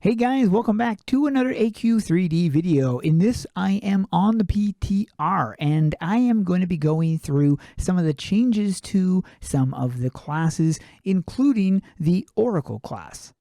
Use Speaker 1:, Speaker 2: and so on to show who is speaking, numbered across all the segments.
Speaker 1: Hey guys, welcome back to another AQ3D video. In this, I am on the PTR and I am going to be going through some of the changes to some of the classes, including the Oracle class.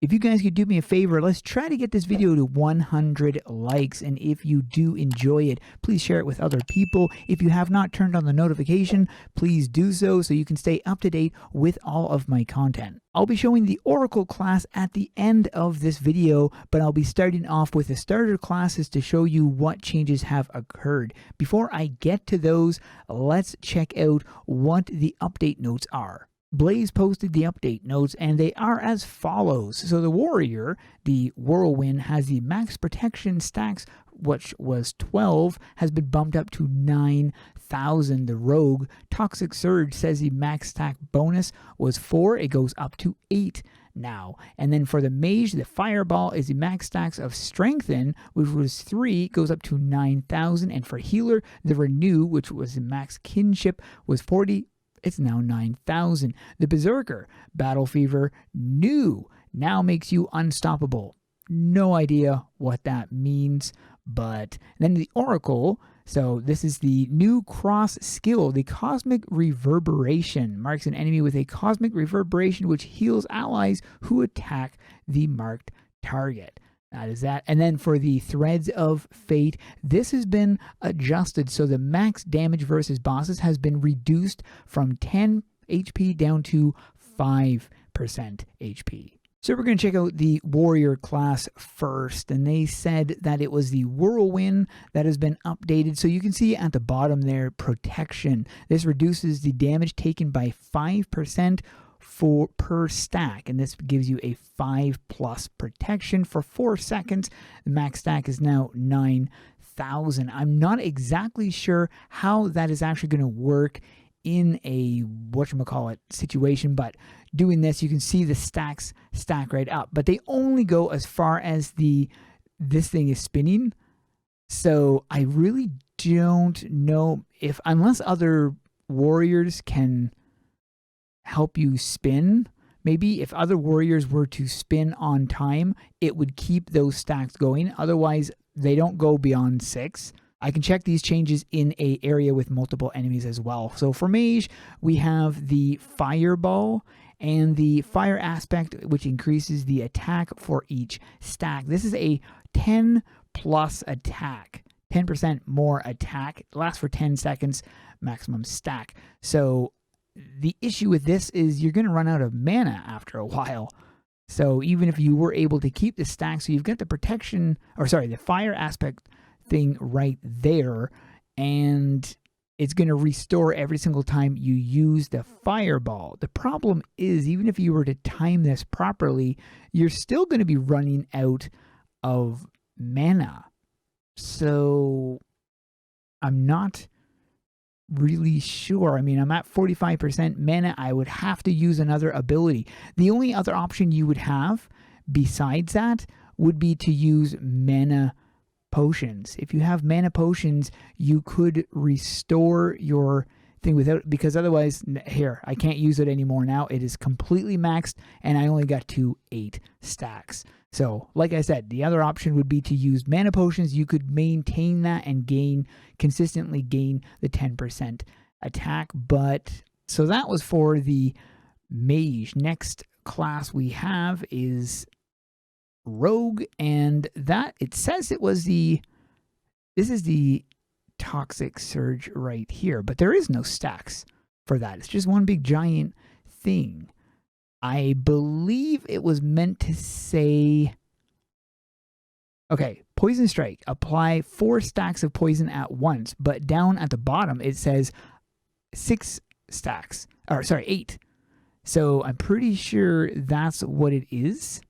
Speaker 1: If you guys could do me a favor, let's try to get this video to 100 likes. And if you do enjoy it, please share it with other people. If you have not turned on the notification, please do so you can stay up to date with all of my content. I'll be showing the Oracle class at the end of this video, but I'll be starting off with the starter classes to show you what changes have occurred. Before I get to those, let's check out what the update notes are. Blaze posted the update notes and they are as follows. So the warrior, the whirlwind, has the max protection stacks, which was 12, has been bumped up to 9,000. The rogue, toxic surge, says the max stack bonus was 4, it goes up to 8 now. And then for the mage, the fireball is the max stacks of strengthen, which was 3, goes up to 9,000. And for healer, the renew, which was the max kinship, was 40, it's now 9,000. The Berserker, Battle Fever, new, now makes you unstoppable. No idea what that means, but then the Oracle, so this is the new cross skill, the Cosmic Reverberation, marks an enemy with a Cosmic Reverberation which heals allies who attack the marked target. That is that. And then for the Threads of Fate, this has been adjusted. So the max damage versus bosses has been reduced from 10 HP down to 5% HP. So we're going to check out the warrior class first. And they said that it was the whirlwind that has been updated. So you can see at the bottom there, protection. This reduces the damage taken by 5% per stack, and this gives you a 5+ protection for 4 seconds. The max stack is now 9,000. I'm not exactly sure how that is actually going to work in a whatchamacallit situation, but doing this, you can see the stacks stack right up, but they only go as far as this thing is spinning. So I really don't know if, unless other warriors can help you spin, maybe if other warriors were to spin on time, it would keep those stacks going. Otherwise, they don't go beyond 6. I can check these changes in an area with multiple enemies as well. So for mage, we have the fireball and the fire aspect, which increases the attack for each stack. This is a 10+ attack, 10% more attack. It lasts for 10 seconds, maximum stack. So the issue with this is you're going to run out of mana after a while. So even if you were able to keep the stack, so you've got the protection, or sorry, the fire aspect thing right there, and it's going to restore every single time you use the fireball. The problem is, even if you were to time this properly, you're still going to be running out of mana. So I'm not really sure. I mean, I'm at 45% mana. I would have to use another ability. The only other option you would have besides that would be to use mana potions. If you have mana potions, you could restore your thing without, because otherwise, here, I can't use it anymore now. It is completely maxed and I only got to 8 stacks. So, like I said, the other option would be to use mana potions. You could maintain that and consistently gain the 10% attack. But, so that was for the mage. Next class we have is rogue, and that, it says it was this is the toxic surge right here, but there is no stacks for that. It's just one big giant thing. I believe it was meant to say, okay, poison strike, apply 4 stacks of poison at once, but down at the bottom it says 6 stacks, or sorry, 8. So I'm pretty sure that's what it is.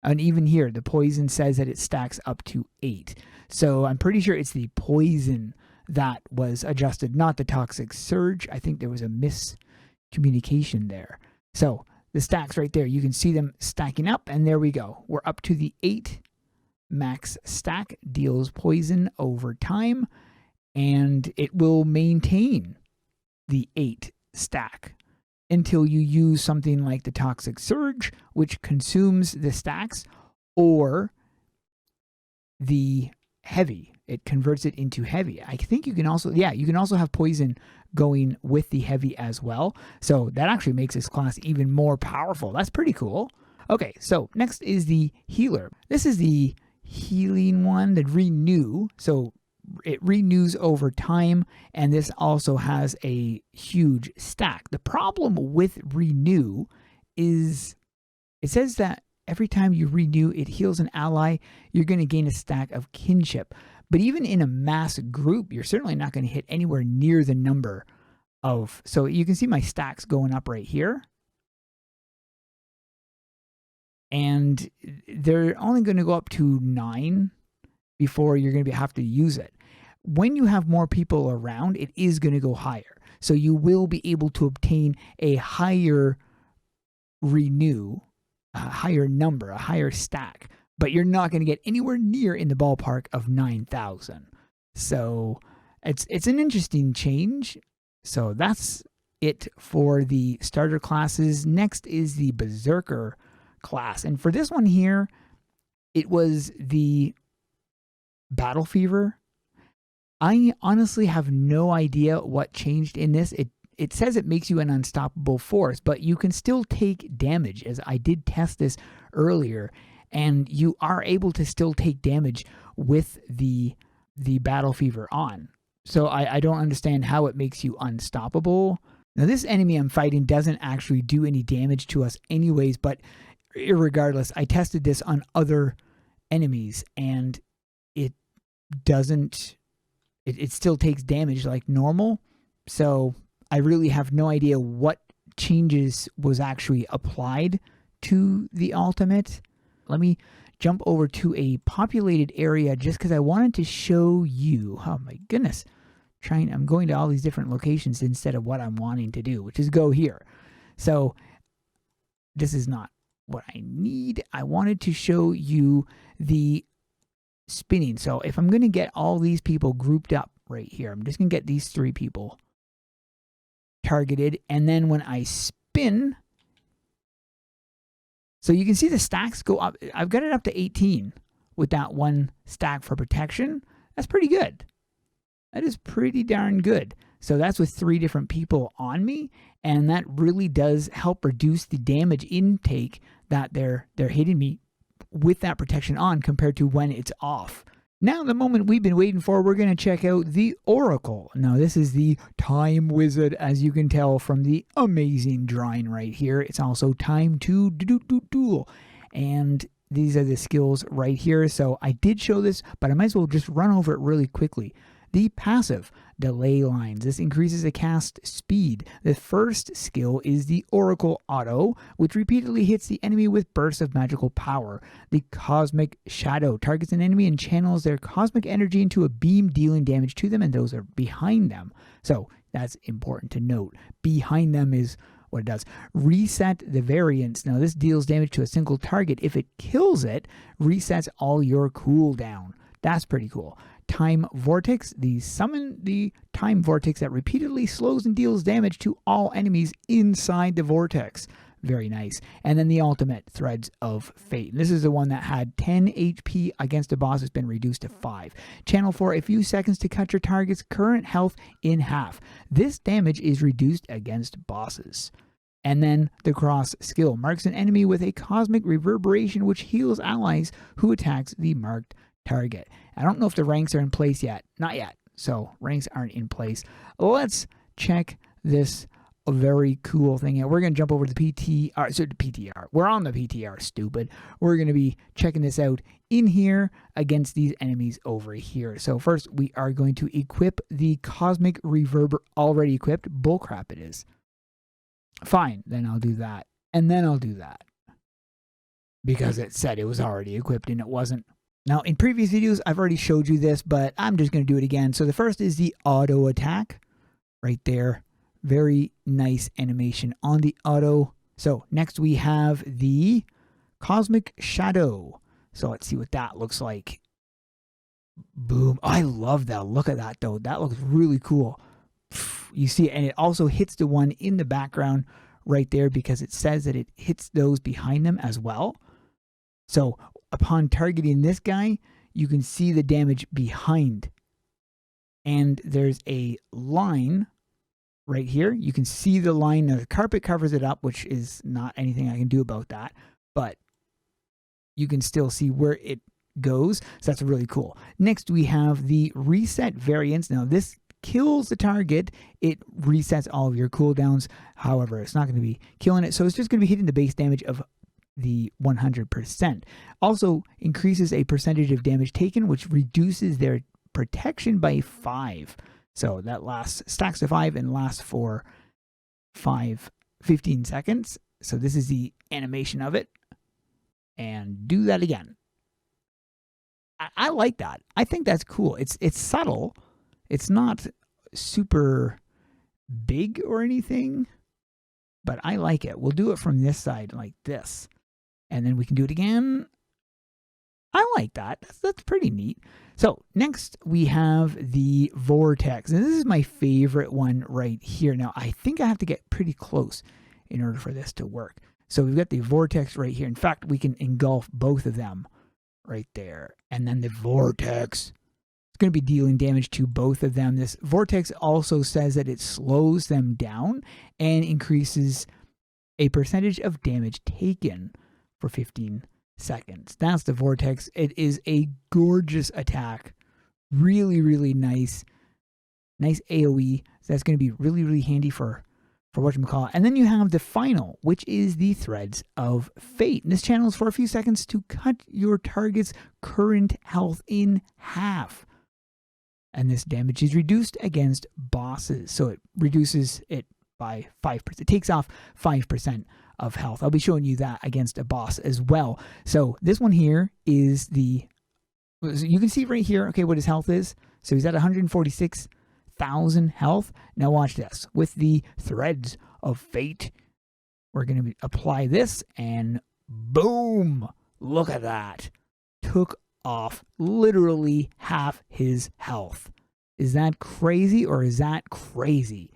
Speaker 1: And even here, the poison says that it stacks up to 8. So I'm pretty sure it's the poison that was adjusted, not the toxic surge. I think there was a miscommunication there. So the stacks right there, you can see them stacking up, and there we go. We're up to the 8 max stack, deals poison over time, and it will maintain the 8 stack until you use something like the Toxic Surge, which consumes the stacks, or the heavy. It converts it into heavy. I think you can also, you can also have poison going with the heavy as well. So that actually makes this class even more powerful. That's pretty cool. Okay, so next is the healer. This is the healing one, the renew. So it renews over time, and this also has a huge stack. The problem with renew is it says that every time you renew, it heals an ally, you're going to gain a stack of kinship. But even in a mass group, you're certainly not going to hit anywhere near the number of... So you can see my stacks going up right here. And they're only going to go up to 9 before you're going to have to use it. When you have more people around, it is going to go higher. So you will be able to obtain a higher renew, a higher number, a higher stack, but you're not going to get anywhere near in the ballpark of 9,000. So it's an interesting change. So that's it for the starter classes. Next is the Berserker class. And for this one here, it was the Battle Fever. I honestly have no idea what changed in this. It says it makes you an unstoppable force, but you can still take damage, as I did test this earlier, and you are able to still take damage with the Battle Fever on. So I don't understand how it makes you unstoppable. Now this enemy I'm fighting doesn't actually do any damage to us anyways, but irregardless, I tested this on other enemies and it doesn't... It still takes damage like normal. So I really have no idea what changes was actually applied to the ultimate. Let me jump over to a populated area just because I wanted to show you. Oh my goodness. I'm going to all these different locations instead of what I'm wanting to do, which is go here. So this is not what I need. I wanted to show you the spinning. So if I'm going to get all these people grouped up right here, I'm just going to get these 3 people targeted. And then when I spin, so you can see the stacks go up. I've got it up to 18 with that one stack for protection. That's pretty good. That is pretty darn good. So that's with 3 different people on me. And that really does help reduce the damage intake that they're hitting me with that protection on compared to when it's off. Now, the moment we've been waiting for, we're going to check out the Oracle. Now, this is the time wizard, as you can tell from the amazing drawing right here. It's also time to duel. And these are the skills right here. So I did show this, but I might as well just run over it really quickly. The passive, delay lines. This increases the cast speed. The first skill is the Oracle Auto, which repeatedly hits the enemy with bursts of magical power. The Cosmic Shadow targets an enemy and channels their cosmic energy into a beam, dealing damage to them and those are behind them. So that's important to note. Behind them is what it does. Reset the variance. Now this deals damage to a single target. If it kills it, resets all your cooldown. That's pretty cool. Time Vortex. Summon the Time Vortex that repeatedly slows and deals damage to all enemies inside the vortex. Very nice. And then the ultimate, Threads of Fate. And this is the one that had 10 HP against a boss. It's been reduced to 5. Channel for a few seconds to cut your target's current health in half. This damage is reduced against bosses. And then the Cross skill marks an enemy with a cosmic reverberation which heals allies who attacks the marked target. I don't know if the ranks are in place yet. Not yet. So ranks aren't in place. Let's check this very cool thing out. We're going to jump over to the PTR. So the PTR. We're on the PTR, stupid. We're going to be checking this out in here against these enemies over here. So first we are going to equip the Cosmic Reverber. Already equipped. Bullcrap it is. Fine. Then I'll do that. And then I'll do that. Because it said it was already equipped and it wasn't. Now, in previous videos, I've already showed you this, but I'm just going to do it again. So the first is the auto attack right there. Very nice animation on the auto. So next we have the Cosmic Shadow. So let's see what that looks like. Boom. Oh, I love that. Look at that, though. That looks really cool. You see it, and it also hits the one in the background right there because it says that it hits those behind them as well. So upon targeting this guy, you can see the damage behind. And there's a line right here. You can see the line. Now the carpet covers it up, which is not anything I can do about that. But you can still see where it goes. So that's really cool. Next, we have the reset variance. Now this kills the target. It resets all of your cooldowns. However, it's not going to be killing it. So it's just going to be hitting the base damage of the 100%. Also increases a percentage of damage taken, which reduces their protection by 5. So that stacks to 5 and lasts for 15 seconds. So this is the animation of it. And do that again. I like that. I think that's cool. It's subtle. It's not super big or anything, but I like it. We'll do it from this side like this. And then we can do it again. I like that. That's pretty neat. So next we have the vortex. And this is my favorite one right here. Now I think I have to get pretty close in order for this to work. So we've got the vortex right here. In fact, we can engulf both of them right there. And then the vortex is going to be dealing damage to both of them. This vortex also says that it slows them down and increases a percentage of damage taken for 15 seconds. That's the vortex. It is a gorgeous attack. Really, really nice. Nice AoE. So that's going to be really, really handy for whatchamacallit. And then you have the final, which is the Threads of Fate. And this channels for a few seconds to cut your target's current health in half. And this damage is reduced against bosses. So it reduces it by 5%. It takes off 5% of health. I'll be showing you that against a boss as well. So this one here is you can see right here, okay, what his health is. So he's at 146,000 health. Now watch this. With the Threads of Fate, we're going to apply this and boom, look at that. Took off literally half his health. Is that crazy or is that crazy?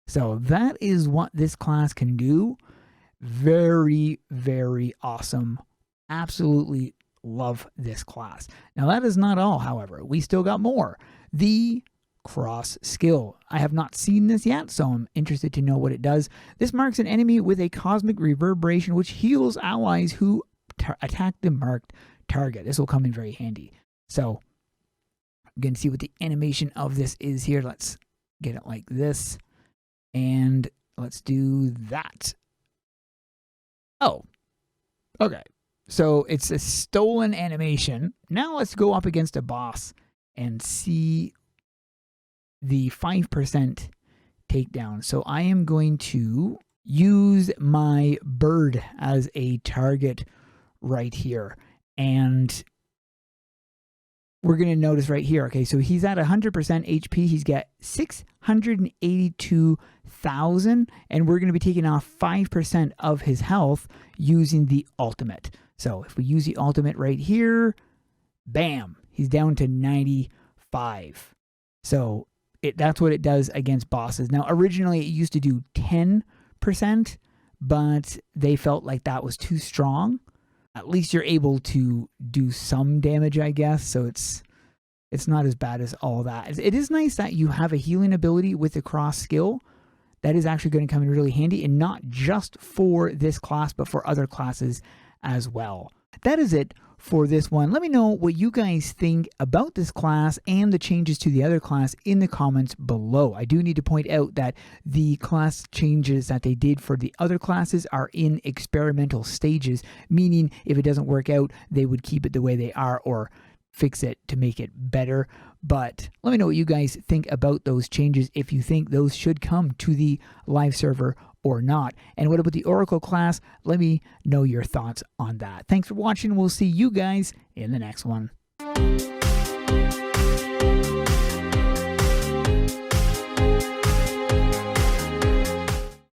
Speaker 1: So that is what this class can do. Very, very awesome. Absolutely love this class. Now that is not all, however. We still got more. The cross skill. I have not seen this yet, so I'm interested to know what it does. This marks an enemy with a cosmic reverberation which heals allies who attack the marked target. This will come in very handy. So I'm going to see what the animation of this is here. Let's get it like this. And let's do that. Oh, okay. So it's a stolen animation. Now let's go up against a boss and see the 5% takedown. So I am going to use my bird as a target right here. And we're going to notice right here, okay, so he's at 100% HP. He's got 682,000, and we're going to be taking off 5% of his health using the ultimate. So if we use the ultimate right here, bam, he's down to 95. So that's what it does against bosses. Now, originally it used to do 10%, but they felt like that was too strong. At least you're able to do some damage, I guess. So it's not as bad as all that. It is nice that you have a healing ability with the cross skill. That is actually going to come in really handy, and not just for this class, but for other classes as well. That is it for this one. Let me know what you guys think about this class and the changes to the other class in the comments below. I do need to point out that the class changes that they did for the other classes are in experimental stages, meaning if it doesn't work out, they would keep it the way they are or fix it to make it better. But let me know what you guys think about those changes, if you think those should come to the live server or not. And what about the Oracle class? Let me know your thoughts on that. Thanks for watching. We'll see you guys in the next one.